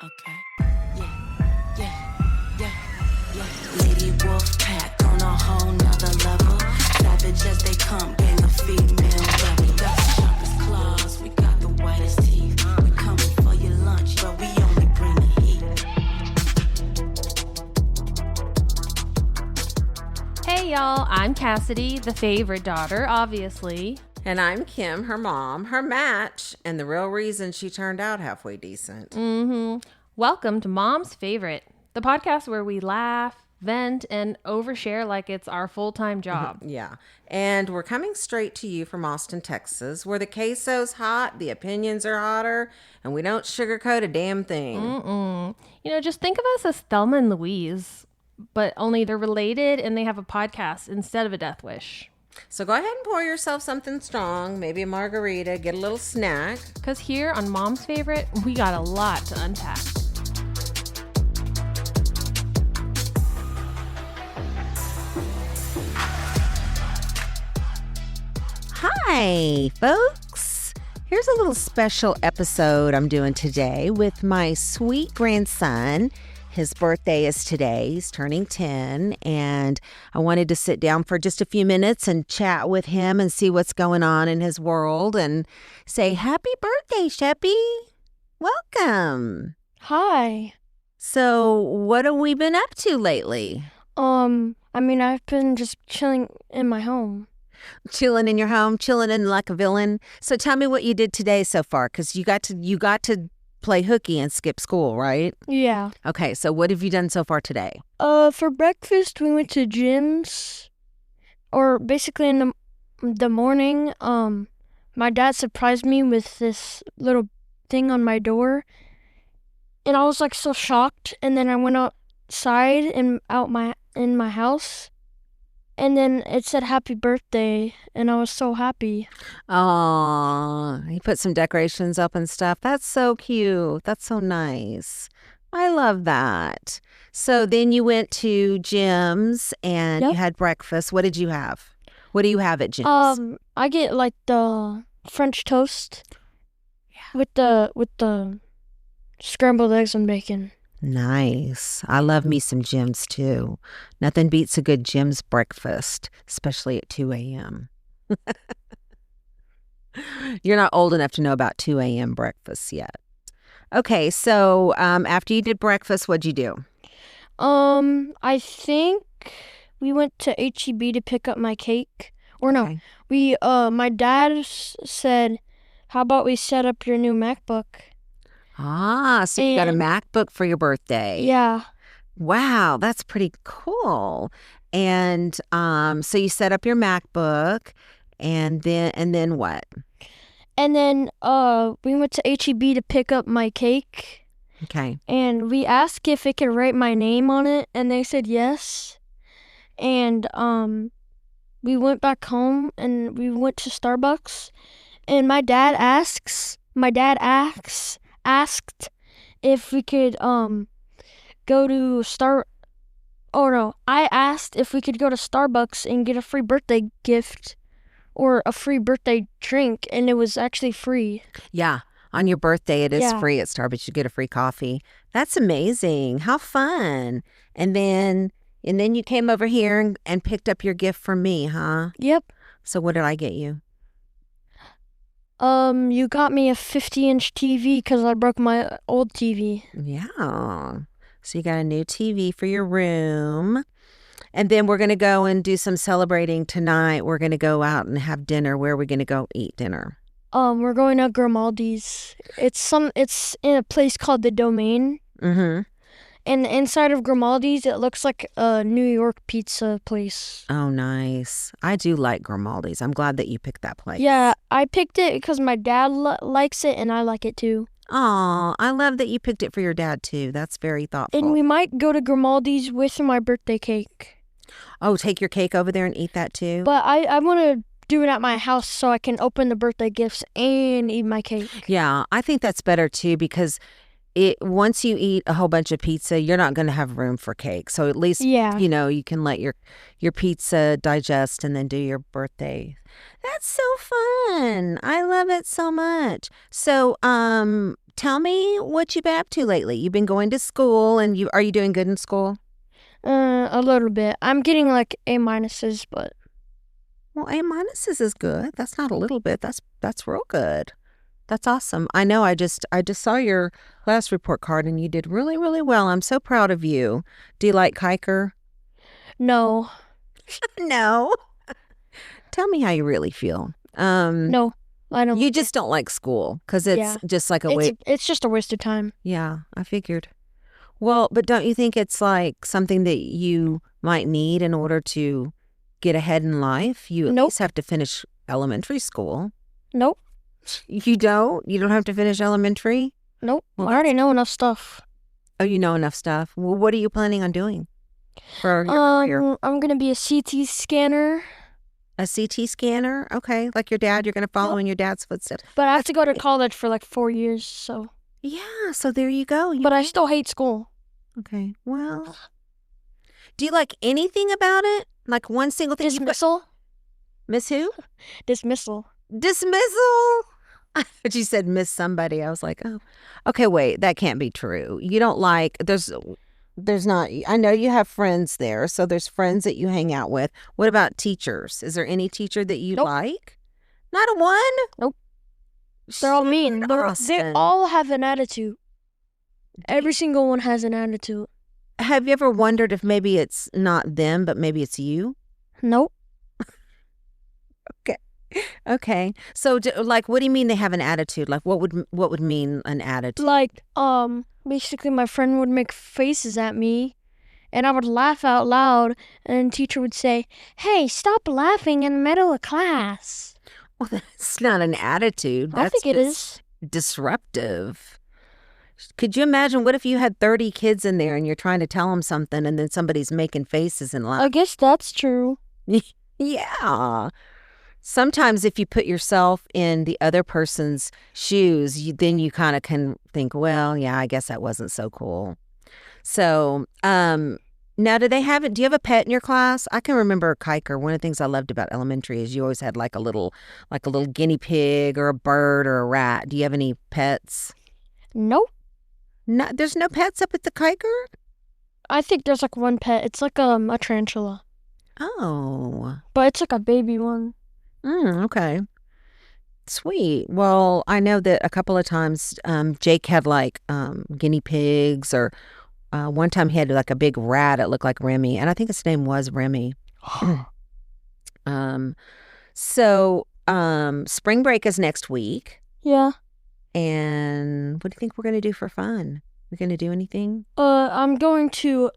Okay. Yeah. Lady Wolf Pack on a whole nother level. Savage as they come, gang of female rebel. We got the sharpest claws, we got the whitest teeth. We coming for your lunch, but we only bring the heat. Hey y'all, I'm Cassidy, the favorite daughter, obviously. And I'm Kim, her mom, her match, and the real reason she turned out halfway decent. Welcome to Mom's Favorite, the podcast where we laugh, vent, and overshare like it's our full-time job. Yeah. And we're coming straight to you from Austin, Texas, where the queso's hot, the opinions are hotter, and we don't sugarcoat a damn thing. You know, just think of us as Thelma and Louise, but only they're related and they have a podcast instead of a death wish. So go ahead and pour yourself something strong, maybe a margarita, get a little snack. Because here on Mom's Favorite, we got a lot to unpack. Hi, folks. Here's a little special episode I'm doing today with my sweet grandson. His birthday is today. He's turning 10, and I wanted to sit down for just a few minutes and chat with him and see what's going on in his world and say, happy birthday, Sheppy. Welcome. Hi. So what have we been up to lately? I've been just chilling in my home. Chilling in your home, chilling in like a villain. So tell me what you did today so far, because you got to play hooky and skip school, right? Yeah. Okay, so what have you done so far today? For breakfast, we went to gyms. Or basically in the morning, my dad surprised me with this little thing on my door. And I was like so shocked. And then I went outside and in my house. And then it said happy birthday, and I was so happy. Oh, he put some decorations up and stuff. That's so cute. That's so nice. I love that. So then you went to Jim's and Yep. you had breakfast. What did you have? What do you have at Jim's? I get like the French toast with the scrambled eggs and bacon. Nice. I love me some Jim's too. Nothing beats a good Jim's breakfast, especially at 2 a.m. You're not old enough to know about 2 a.m. breakfasts yet. Okay, so after you did breakfast, what'd you do? I think we went to HEB to pick up my cake. Or no, Okay. my dad said, how about we set up your new MacBook? Ah, so you got a And- MacBook for your birthday. Yeah. Wow, that's pretty cool. And so you set up your MacBook and then what? And then we went to HEB to pick up my cake. Okay. And we asked if it could write my name on it, and they said yes. And we went back home and we went to Starbucks. And my dad asked if we could go to I asked if we could go to Starbucks and get a free birthday gift or a free birthday drink, and it was actually free. Yeah. On your birthday, it is Yeah. free at Starbucks. You get a free coffee. That's amazing. How fun. And then you came over here and picked up your gift for me, huh? Yep. So what did I get you? You got me a 50-inch TV because I broke my old TV. Yeah. So you got a new TV for your room. And then we're going to go and do some celebrating tonight. We're going to go out and have dinner. Where are we going to go eat dinner? We're going to Grimaldi's. It's in a place called the Domain. Mm-hmm. And inside of Grimaldi's, it looks like a New York pizza place. Oh, nice. I do like Grimaldi's. I'm glad that you picked that place. Yeah, I picked it because my dad likes it, and I like it too. Aw, I love that you picked it for your dad, too. That's very thoughtful. And we might go to Grimaldi's with my birthday cake. Oh, take your cake over there and eat that, too? But I want to do it at my house so I can open the birthday gifts and eat my cake. Yeah, I think that's better, too, because once you eat a whole bunch of pizza, you're not going to have room for cake. So at least, Yeah. you can let your pizza digest and then do your birthday. That's so fun. I love it so much. So tell me what you've been up to lately. You've been going to school, and are you doing good in school? A little bit. I'm getting like A minuses, but Well, A minuses is good. That's not a little bit. That's real good. That's awesome. I know. I just saw your class report card, and you did really, really well. I'm so proud of you. Do you like Kiker? no, No. Tell me how you really feel. no, I don't. You just don't like school because it's Yeah. just like a way. It's just a waste of time. Yeah, I figured. Well, but don't you think it's like something that you might need in order to get ahead in life? You at Nope. least have to finish elementary school. Nope, You don't? You don't have to finish elementary? nope. Well, I already know enough stuff. Oh, you know enough stuff. Well, what are you planning on doing for your career? I'm gonna be a CT scanner, A CT scanner? Okay, like your dad. You're going to follow in your dad's footsteps. but I have to go to college for like 4 years. So, Yeah, so there you go. but I still hate school. Okay, well, do you like anything about it? Like one single thing? Dismissal, Miss who? dismissal. Dismissal. But you said miss somebody. I was like, oh, okay, wait, that can't be true. You don't like, there's not, I know you have friends there, so there's friends that you hang out with. What about teachers? Is there any teacher that you Nope. like? Not a one? Nope. They're all mean. They Austin. all have an attitude. Every single one has an attitude. Have you ever wondered if maybe it's not them, but maybe it's you? Nope. Okay. So, like, what do you mean they have an attitude? Like, what would mean an attitude? Like, basically my friend would make faces at me and I would laugh out loud and the teacher would say, "Hey, stop laughing in the middle of class." Well, that's not an attitude. I That's think it just is. disruptive. Could you imagine what if you had 30 kids in there and you're trying to tell them something and then somebody's making faces and I laughing? guess that's true. Yeah. Sometimes if you put yourself in the other person's shoes, then you kind of can think, well, yeah, I guess that wasn't so cool. So, now do you have a pet in your class? I can remember Kiker. One of the things I loved about elementary is you always had like a little guinea pig or a bird or a rat. Do you have any pets? Nope. No, there's no pets up at the Kiker? I think there's like one pet. It's like a tarantula, Oh. but it's like a baby one. Okay. Sweet. Well, I know that a couple of times Jake had like guinea pigs, or one time he had like a big rat. It looked like Remy, and I think his name was Remy. So spring break is next week. Yeah. And what do you think we're going to do for fun? We're going to do anything? I'm going to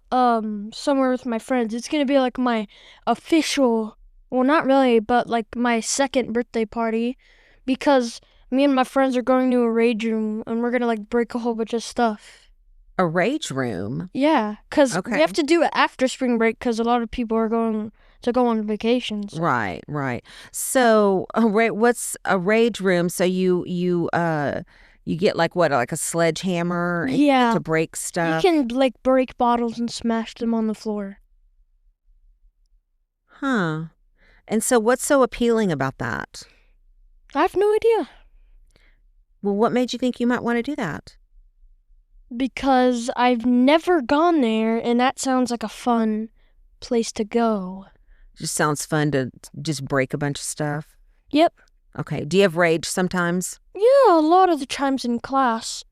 somewhere with my friends. It's gonna be like my official, well, not really, but like my second birthday party, because me and my friends are going to a rage room and we're gonna like break a whole bunch of stuff. A rage room? Yeah, because Okay. we have to do it after spring break because a lot of people are going to go on vacations. Right. So, what's a rage room? So you get like what, like a sledgehammer and Yeah. to break You stuff? can like break bottles and smash them on the floor. Huh. And so what's so appealing about that? I have no idea, Well, what made you think you might want to do that? because I've never gone there and that sounds like a fun place to go. Just sounds fun to just break a bunch of stuff. Yep. Okay. Do you have rage sometimes? Yeah, a lot of the times in class.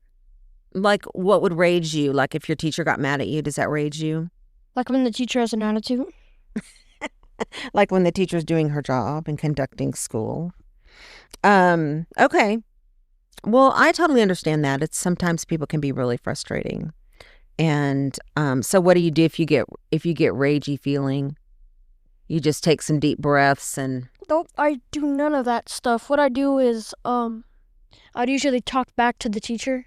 Like, what would rage you? Like, if your teacher got mad at you, does that rage you? Like when the teacher has an attitude. Like when the teacher's doing her job and conducting school. Okay. Well, I totally understand that. It's sometimes people can be really frustrating. And so what do you do if you get ragey feeling? You just take some deep breaths and Nope, I do none of that stuff. What I do is, I'd usually talk back to the teacher.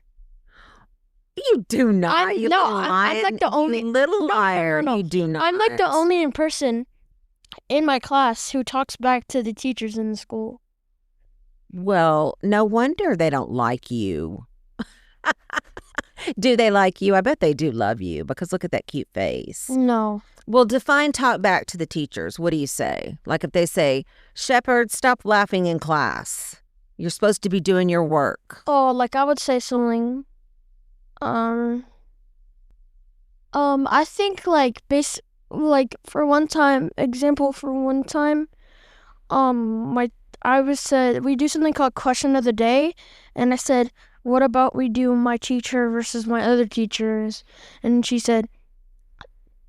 you do not. I'm- You no, little I'm like the lion. only- You little no, liar. no. You do not. I'm like the only person in my class who talks back to the teachers in the school. Well, no wonder they don't like you. Do they like you? I bet they do love you, because look at that cute face. No. Well, define talk back to the teachers. What do you say? Like if they say, Shepherd, stop laughing in class. You're supposed to be doing your work. Oh, like I would say something. I think like for one time, I was said we do something called question of the day, and I said, "What about we do my teacher versus my other teachers?" And she said,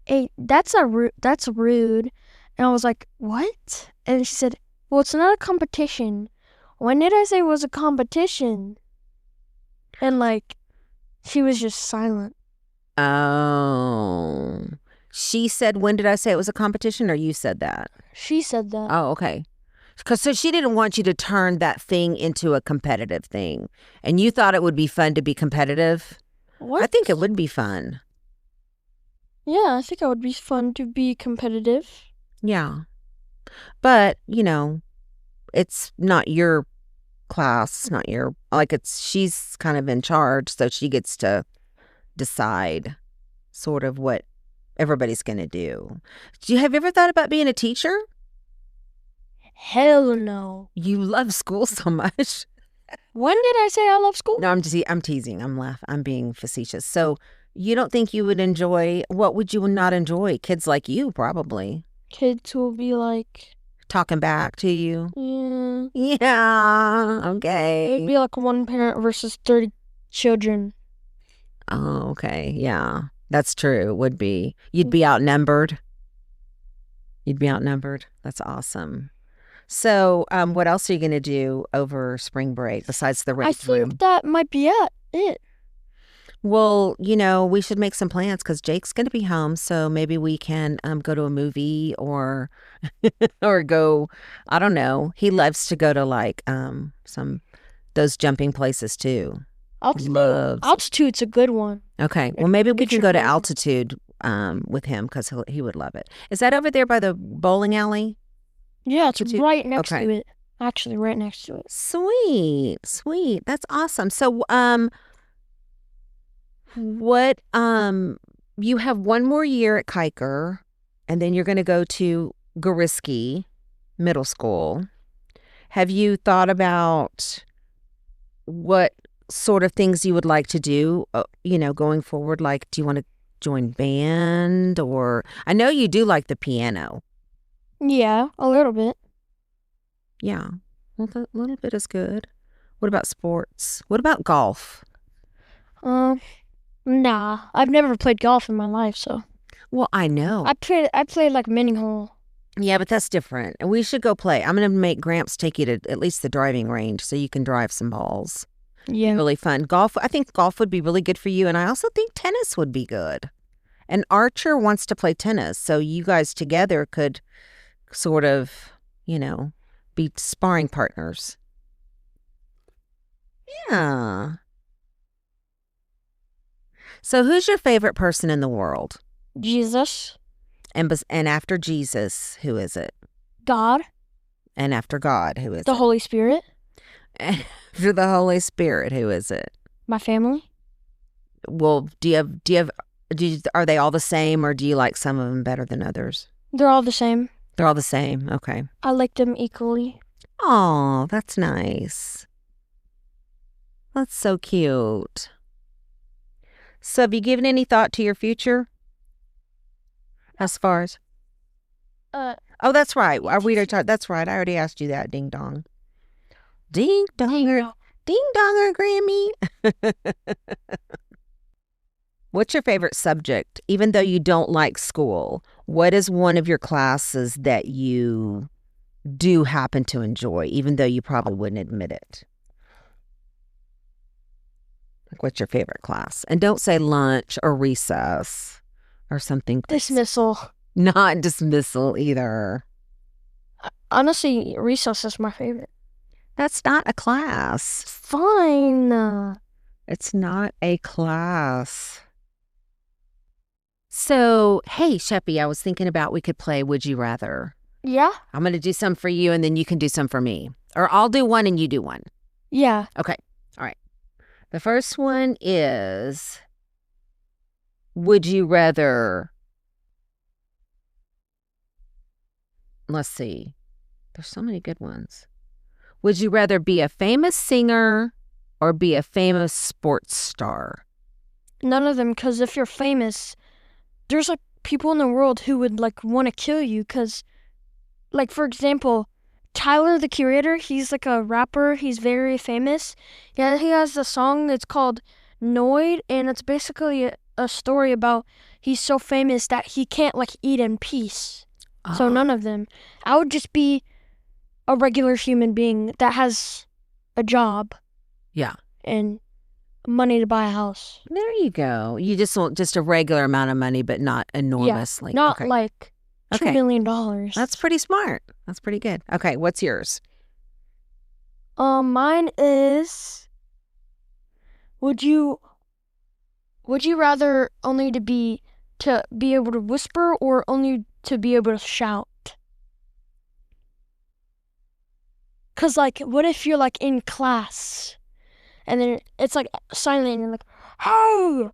"Hey, that's rude." And I was like, "What?" And she said, "Well, it's not a competition. When did I say it was a competition?" And like, she was just silent. Oh. She said, when did I say it was a competition, or you said that? She said that. Oh, okay. So she didn't want you to turn that thing into a competitive thing. And you thought it would be fun to be competitive? What? I think it would be fun. Yeah, I think it would be fun to be competitive. Yeah. But, it's not your class, not your, she's kind of in charge, so she gets to decide sort of what everybody's going to do. Have you ever thought about being a teacher? Hell no. You love school so much. When did I say I love school? No, I'm teasing. I'm being facetious. So you don't think you would enjoy, what would you not enjoy? Kids like you, probably. Kids will be like... talking back to you? Yeah. Yeah, okay. It'd be like one parent versus 30 children. Oh, okay. Yeah, that's true. It would be. You'd be outnumbered. That's awesome. So, what else are you going to do over spring break besides the rent room? I think that might be it. Well, we should make some plans because Jake's going to be home. So maybe we can go to a movie or or go, I don't know. He loves to go to like those jumping places too. Altitude's a good one. Okay. Well, maybe we can go to Altitude with him because he would love it. Is that over there by the bowling alley? Yeah, it's right next to it. Actually, right next to it. Sweet. That's awesome. So, what you have one more year at Kiker, and then you're going to go to Gariski Middle School. Have you thought about what sort of things you would like to do, going forward? Like, do you want to join band, or I know you do like the piano. Yeah, a little bit. Yeah, well, a little bit is good. What about sports? What about golf? Nah, I've never played golf in my life, so. Well, I know. I played like mini hole. Yeah, but that's different. And we should go play. I'm going to make Gramps take you to at least the driving range so you can drive some balls. Yeah. Really fun. Golf, I think golf would be really good for you. And I also think tennis would be good. And Archer wants to play tennis. So you guys together could sort of, be sparring partners. Yeah. So who's your favorite person in the world? Jesus. And after Jesus, who is it? God. And after God, who is it? The Holy Spirit. And after the Holy Spirit, who is it? My family. Well, are they all the same, or do you like some of them better than others? They're all the same. They're all the same. Okay. I like them equally. Oh, that's nice. That's so cute. So have you given any thought to your future? As far as? Oh, that's right. That's right. I already asked you that. Ding dong. Ding donger. Ding donger, Grammy. What's your favorite subject? Even though you don't like school, what is one of your classes that you do happen to enjoy, even though you probably wouldn't admit it? Like, what's your favorite class? And don't say lunch or recess or something. Dismissal. Not dismissal either. Honestly, recess is my favorite. That's not a class. Fine. It's not a class. So, hey, Sheppy, I was thinking about we could play Would You Rather. Yeah? I'm going to do some for you, and then you can do some for me. Or I'll do one and you do one. Yeah. Okay. All right. The first one is, would you rather, let's see. There's so many good ones. Would you rather be a famous singer or be a famous sports star? None of them, because if you're famous, there's like people in the world who would like want to kill you. Because, like, for example, Tyler the Curator, he's like a rapper. He's very famous. Yeah, he has a song that's called Noid, and it's basically a story about he's so famous that he can't like eat in peace. So none of them. I would just be a regular human being that has a job. Yeah. And money to buy a house. There you go. You just want just a regular amount of money, but not enormously. Yeah, not like $2 million. That's pretty smart. That's pretty good. Okay, what's yours? Mine is, would you rather only to be able to whisper or only to be able to shout? Cause like, what if you're like in class, and then it's like silent, and you're like, "Hey!"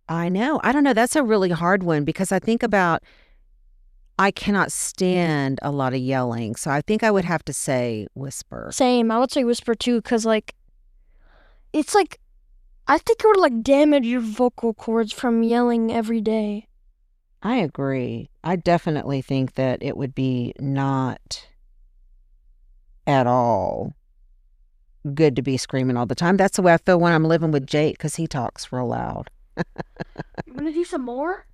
I know. I don't know. That's a really hard one because I think about I cannot stand a lot of yelling. So I think I would have to say whisper. Same. I would say whisper too, cause like, it's like, I think it would like damage your vocal cords from yelling every day. I agree. I definitely think that it would be not at all good to be screaming all the time. That's the way I feel when I'm living with Jake because he talks real loud. You want to do some more?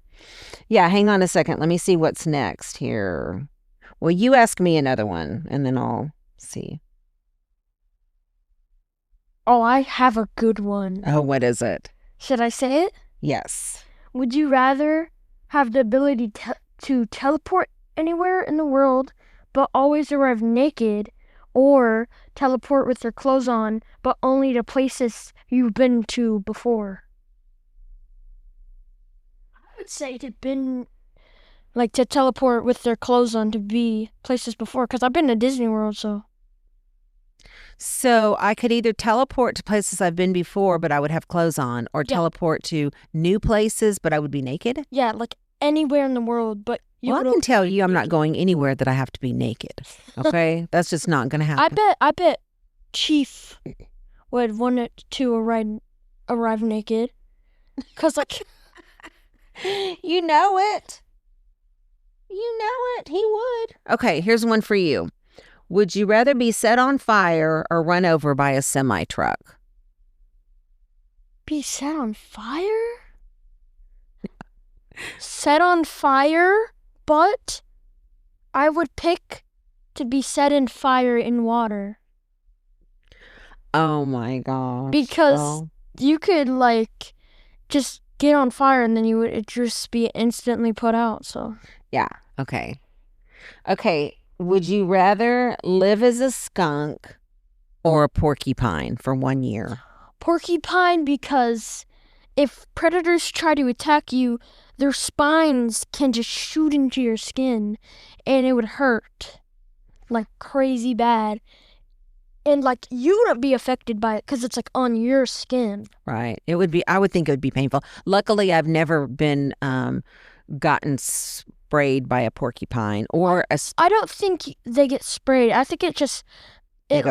Yeah, hang on a second. Let me see what's next here. Well, you ask me another one and then I'll see. Oh, I have a good one. Oh, what is it? Should I say it? Yes. Would you rather have the ability to teleport anywhere in the world but always arrive naked, or teleport with your clothes on but only to places you've been to before? I would say to teleport with their clothes on to be places before, because I've been to Disney World, so. So I could either teleport to places I've been before, but I would have clothes on, or teleport to new places, but I would be naked? Yeah, like anywhere in the world, but I can tell you I'm not going anywhere that I have to be naked. Okay? That's just not going to happen. I bet Chief would want it to arrive naked. Because, like... You know it. You know it. He would. Okay, here's one for you. Would you rather be set on fire or run over by a semi-truck? Be set on fire? Set on fire, but I would pick to be set in fire in water. Oh my gosh. Because you could like just get on fire and then it'd just be instantly put out, so. Yeah, okay. Okay, would you rather live as a skunk or a porcupine for 1 year? Porcupine, because if predators try to attack you, their spines can just shoot into your skin and it would hurt like crazy bad. And like you wouldn't be affected by it because it's like on your skin. Right. It would be, I would think it would be painful. Luckily, I've never been gotten sprayed by a porcupine or a... I don't think they get sprayed. I think it just, how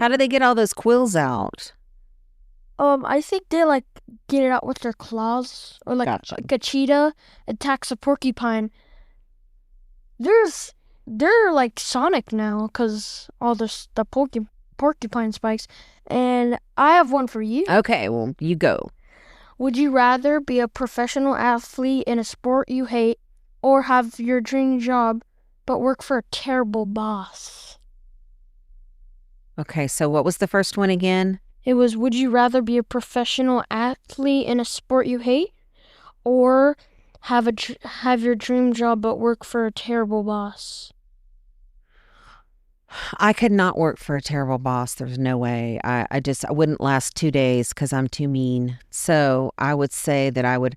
do they get all those quills out? I think they like get it out with their claws, or like, like a cheetah attacks a porcupine. They're like Sonic now because all the porcupine spikes. And I have one for you. Okay, well, you go. Would you rather be a professional athlete in a sport you hate, or have your dream job but work for a terrible boss? Okay, so what was the first one again? It was, would you rather be a professional athlete in a sport you hate, or have your dream job but work for a terrible boss? I could not work for a terrible boss. There's no way. I wouldn't last 2 days because I'm too mean. So I would say that I would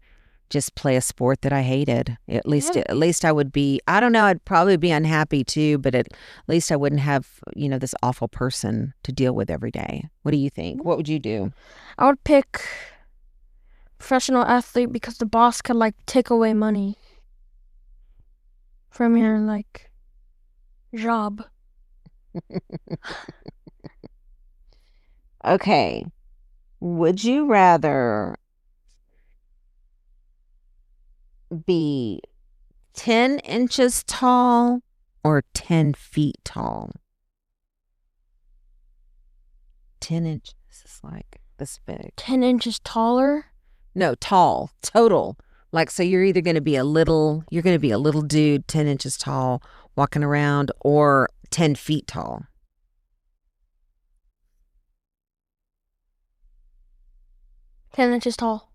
just play a sport that I hated. At least I would be, I don't know, I'd probably be unhappy too, but at least I wouldn't have, this awful person to deal with every day. What do you think? What would you do? I would pick professional athlete because the boss could like take away money from your job. Okay. Would you rather be 10 inches tall or 10 feet tall? 10 inches is like this big. 10 inches taller? No, tall, total. Like, so you're either going to be a little dude, 10 inches tall, walking around, or 10 feet tall. Ten inches tall.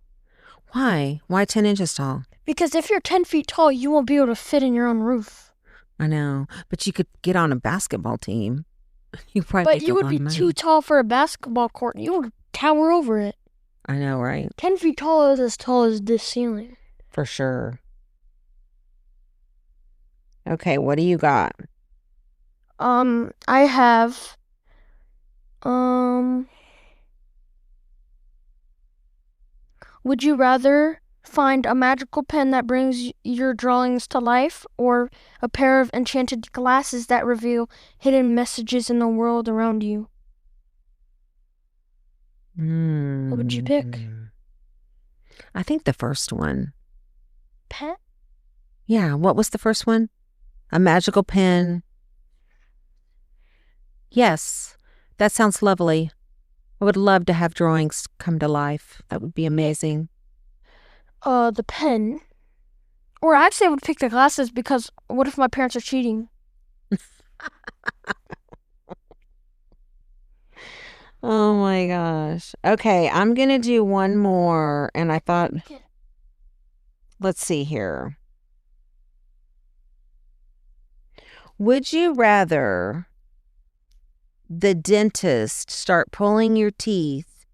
Why? Why 10 inches tall? Because if you're 10 feet tall, you won't be able to fit in your own roof. I know, but you could get on a basketball team. You probably But make you a would lot be of money. too tall for a basketball court. You would tower over it. I know, right? 10 feet tall is as tall as this ceiling. For sure. Okay, what do you got? I have, would you rather find a magical pen that brings your drawings to life or a pair of enchanted glasses that reveal hidden messages in the world around you? What would you pick? I think the first one. Pen? Yeah, what was the first one? A magical pen. Yes, that sounds lovely. I would love to have drawings come to life. That would be amazing. The pen. Or actually, I would pick the glasses because what if my parents are cheating? Oh my gosh. Okay, I'm going to do one more. And I thought, let's see here. Would you rather the dentist start pulling your teeth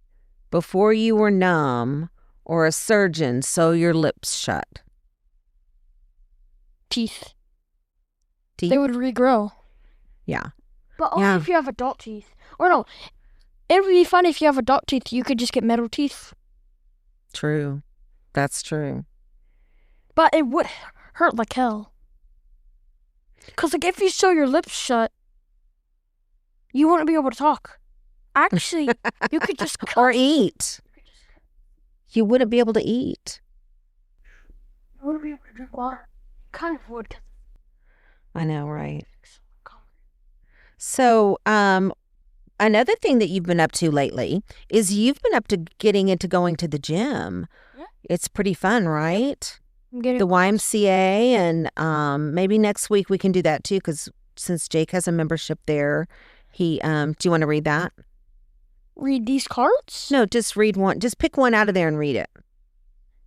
before you were numb or a surgeon sew your lips shut? Teeth. Teeth? They would regrow. Yeah. But only if you have adult teeth. Or no, it would be funny if you have adult teeth. You could just get metal teeth. True. That's true. But it would hurt like hell. Because like, if you sew your lips shut, you wouldn't be able to talk. Actually, you could just cut. Or eat. You wouldn't be able to eat. You wouldn't be able to drink water. Kind of would. I know, right? So, another thing that you've been up to lately is you've been up to getting into going to the gym. Yeah. It's pretty fun, right? I'm getting The YMCA, and maybe next week we can do that too, because since Jake has a membership there, he do you want to read that? read these cards? No, just read one. Just pick one out of there and read it.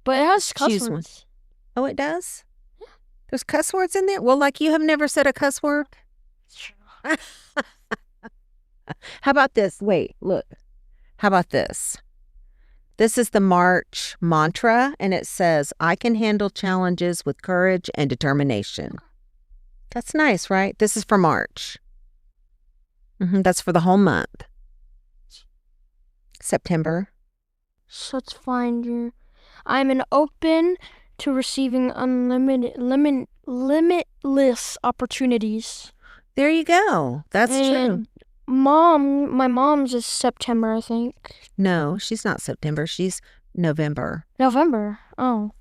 But it has cuss Choose one. words. Oh, it does? There's cuss words in there? Well, like you have never said a cuss word? How about this? Wait, look. How about this? This is the March mantra, and it says, I can handle challenges with courage and determination. That's nice, right? This is for March. That's for the whole month. September. So let's find you. I'm an open to receiving limitless opportunities. There you go. That's true. And my mom's is September, I think. No, she's not September. She's November. November. Oh.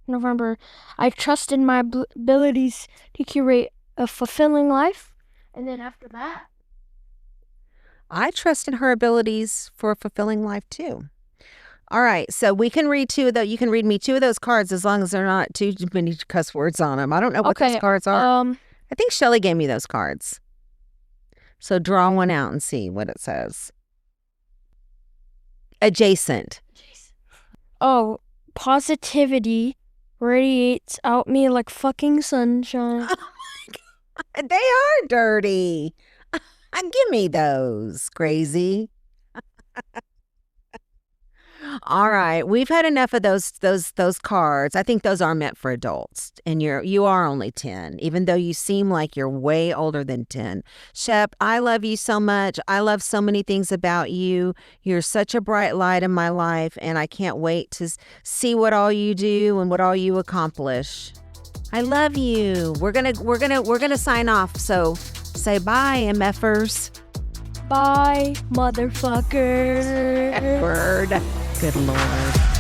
November. I trust in my abilities to curate a fulfilling life. And then after that, I trust in her abilities for a fulfilling life too. All right, so we can read two of those. You can read me two of those cards as long as they're not too many cuss words on them. I don't know what those cards are. I think Shelly gave me those cards. So draw one out and see what it says. Adjacent. Oh, positivity radiates out me like fucking sunshine. Oh my God. They are dirty. Give me those, crazy. All right, we've had enough of those cards. I think those are meant for adults, and you are only 10, even though you seem like you're way older than 10. Shep, I love you so much. I love so many things about you. You're such a bright light in my life, and I can't wait to see what all you do and what all you accomplish. I love you. We're gonna sign off. So say bye, MFers. Bye, motherfucker. Word. Good Lord.